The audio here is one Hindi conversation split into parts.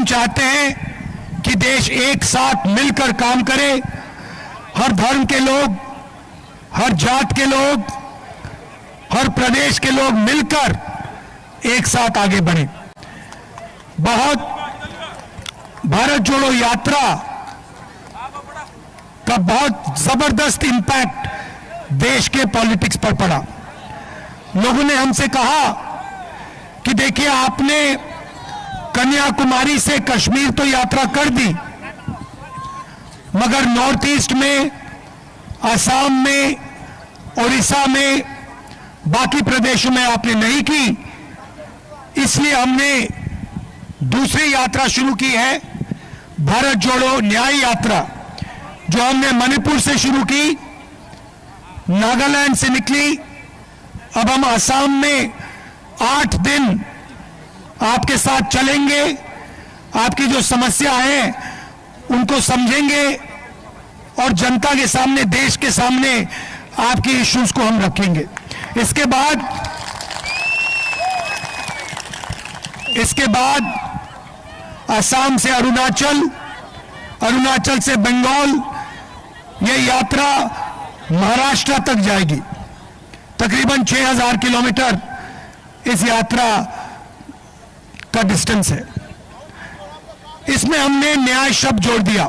चाहते हैं कि देश एक साथ मिलकर काम करे, हर धर्म के लोग, हर जात के लोग, हर प्रदेश के लोग मिलकर एक साथ आगे बढ़े। भारत जोड़ो यात्रा का बहुत जबरदस्त इंपैक्ट देश के पॉलिटिक्स पर पड़ा। लोगों ने हमसे कहा कि देखिए, आपने कन्याकुमारी से कश्मीर तो यात्रा कर दी, मगर नॉर्थ ईस्ट में, असम में, उड़ीसा में, बाकी प्रदेशों में आपने नहीं की। इसलिए हमने दूसरी यात्रा शुरू की है, भारत जोड़ो न्याय यात्रा, जो हमने मणिपुर से शुरू की, नागालैंड से निकली। अब हम असम में 8 दिन आपके साथ चलेंगे, आपकी जो समस्या है उनको समझेंगे और जनता के सामने, देश के सामने आपकी इश्यूज को हम रखेंगे। इसके बाद असम से अरुणाचल, अरुणाचल से बंगाल, यह यात्रा महाराष्ट्र तक जाएगी। तकरीबन 6000 किलोमीटर इस यात्रा का डिस्टेंस है। इसमें हमने न्याय शब्द जोड़ दिया,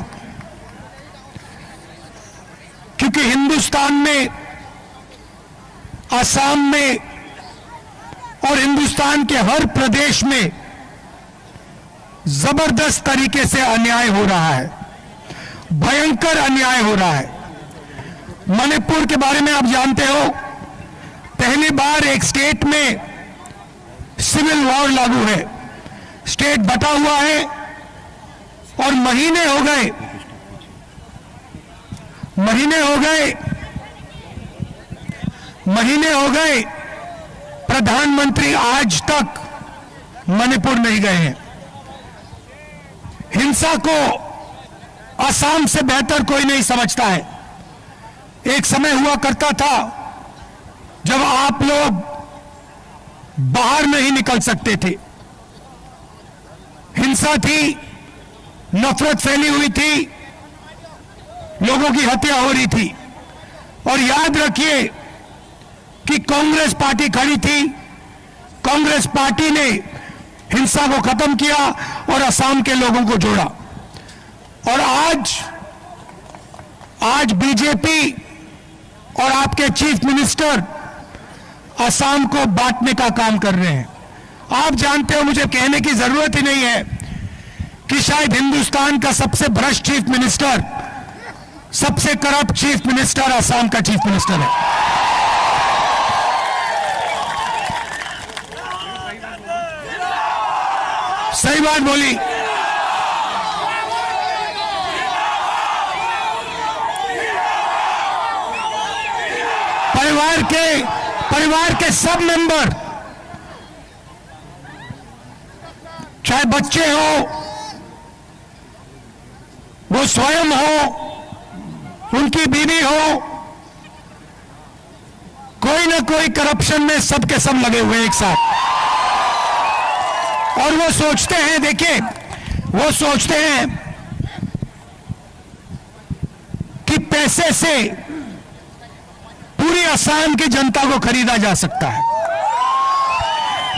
क्योंकि हिंदुस्तान में, असम में और हिंदुस्तान के हर प्रदेश में जबरदस्त तरीके से अन्याय हो रहा है, भयंकर अन्याय हो रहा है। मणिपुर के बारे में आप जानते हो, पहली बार एक स्टेट में सिविल वॉर लागू है, स्टेट बटा हुआ है और महीने हो गए प्रधानमंत्री आज तक मणिपुर नहीं गए हैं। हिंसा को असम से बेहतर कोई नहीं समझता है। एक समय हुआ करता था जब आप लोग बाहर नहीं निकल सकते थे, हिंसा थी, नफरत फैली हुई थी, लोगों की हत्या हो रही थी। और याद रखिए कि कांग्रेस पार्टी खड़ी थी, कांग्रेस पार्टी ने हिंसा को खत्म किया और असम के लोगों को जोड़ा। और आज बीजेपी और आपके चीफ मिनिस्टर असम को बांटने का काम कर रहे हैं। आप जानते हो, मुझे कहने की जरूरत ही नहीं है कि शायद हिंदुस्तान का सबसे भ्रष्ट चीफ मिनिस्टर, सबसे करप्ट चीफ मिनिस्टर असम का चीफ मिनिस्टर है। सही बात बोली। परिवार के सब मेंबर, चाहे बच्चे हो, वो स्वयं हो, उनकी बीवी हो, कोई ना कोई करप्शन में सबके सब लगे हुए हैं एक साथ। और वो सोचते हैं, देखिए, वो सोचते हैं कि पैसे से पूरी असम की जनता को खरीदा जा सकता है,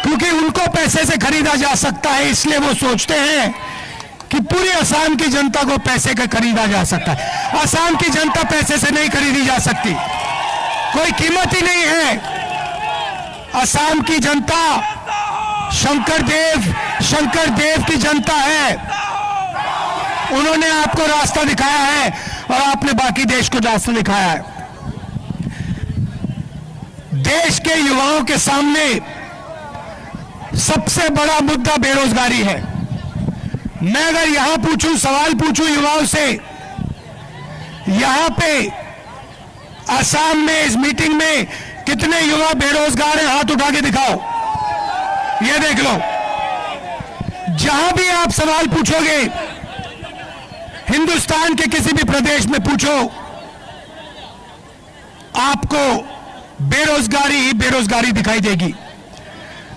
क्योंकि उनको पैसे से खरीदा जा सकता है, इसलिए वो सोचते हैं कि पूरी असम की जनता को पैसे का खरीदा जा सकता है। असम की जनता पैसे से नहीं खरीदी जा सकती, कोई कीमत ही नहीं है। असम की जनता शंकर देव की जनता है। उन्होंने आपको रास्ता दिखाया है और आपने बाकी देश को रास्ता दिखाया है। देश के युवाओं के सामने सबसे बड़ा मुद्दा बेरोजगारी है। मैं अगर यहां पूछूं, सवाल पूछूं युवाओं से, यहां पे असम में इस मीटिंग में कितने युवा बेरोजगार हैं, हाथ उठा के दिखाओ, ये देख लो। जहां भी आप सवाल पूछोगे, हिंदुस्तान के किसी भी प्रदेश में पूछो, आपको बेरोजगारी ही बेरोजगारी दिखाई देगी।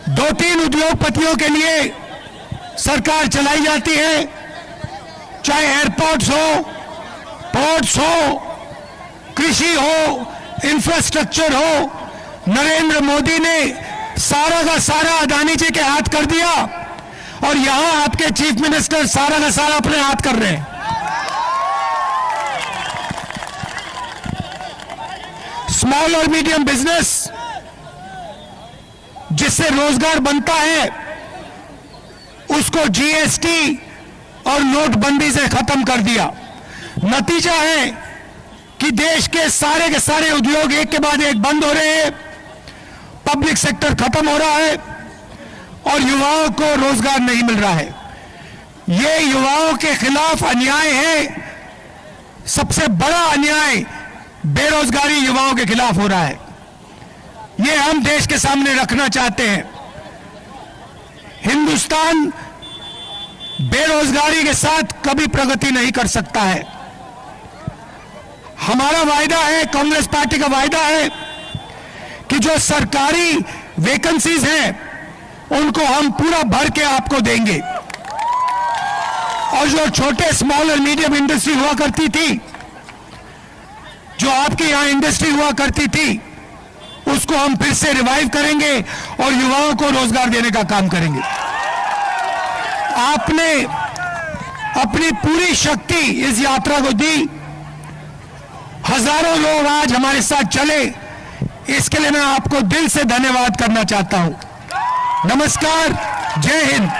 2-3 उद्योगपतियों के लिए सरकार चलाई जाती है, चाहे एयरपोर्ट्स हो, पोर्ट्स हो, कृषि हो, इंफ्रास्ट्रक्चर हो। नरेंद्र मोदी ने सारा का सारा अदानी जी के हाथ कर दिया और यहां आपके चीफ मिनिस्टर सारा का सारा अपने हाथ कर रहे हैं। स्मॉल और मीडियम बिजनेस जिससे रोजगार बनता है उसको जीएसटी और नोटबंदी से खत्म कर दिया। नतीजा है कि देश के सारे उद्योग एक के बाद एक बंद हो रहे हैं, पब्लिक सेक्टर खत्म हो रहा है और युवाओं को रोजगार नहीं मिल रहा है। ये युवाओं के खिलाफ अन्याय है। सबसे बड़ा अन्याय बेरोजगारी युवाओं के खिलाफ हो रहा है। ये हम देश के सामने रखना चाहते हैं। हिंदुस्तान बेरोजगारी के साथ कभी प्रगति नहीं कर सकता है। हमारा वायदा है, कांग्रेस पार्टी का वायदा है कि जो सरकारी वैकेंसीज हैं उनको हम पूरा भर के आपको देंगे और जो छोटे स्मॉल और मीडियम इंडस्ट्री हुआ करती थी, जो आपके यहां इंडस्ट्री हुआ करती थी, उसको हम फिर से रिवाइव करेंगे और युवाओं को रोजगार देने का काम करेंगे। आपने अपनी पूरी शक्ति इस यात्रा को दी। हजारों लोग आज हमारे साथ चले, इसके लिए मैं आपको दिल से धन्यवाद करना चाहता हूं। नमस्कार, जय हिंद।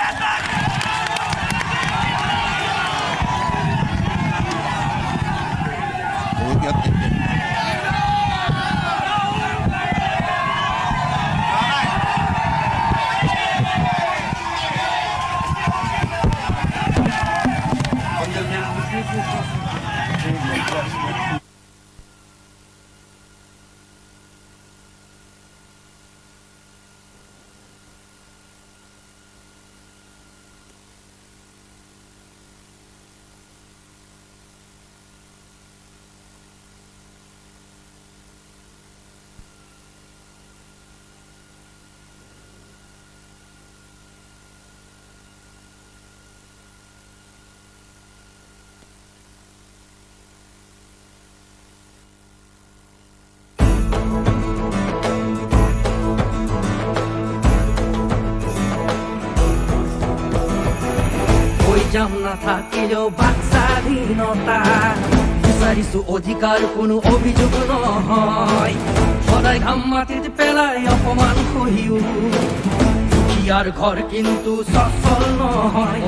জাম না থাকিলেও বাক স্বাধীনতা বিচাৰিছো অধিকাৰ কোনো অভিযোগ নহয় সদায় ঘাম মাটিত পেলাই অপমান সহিও দুখীয়াৰ ঘৰ কিন্তু সচল নহয়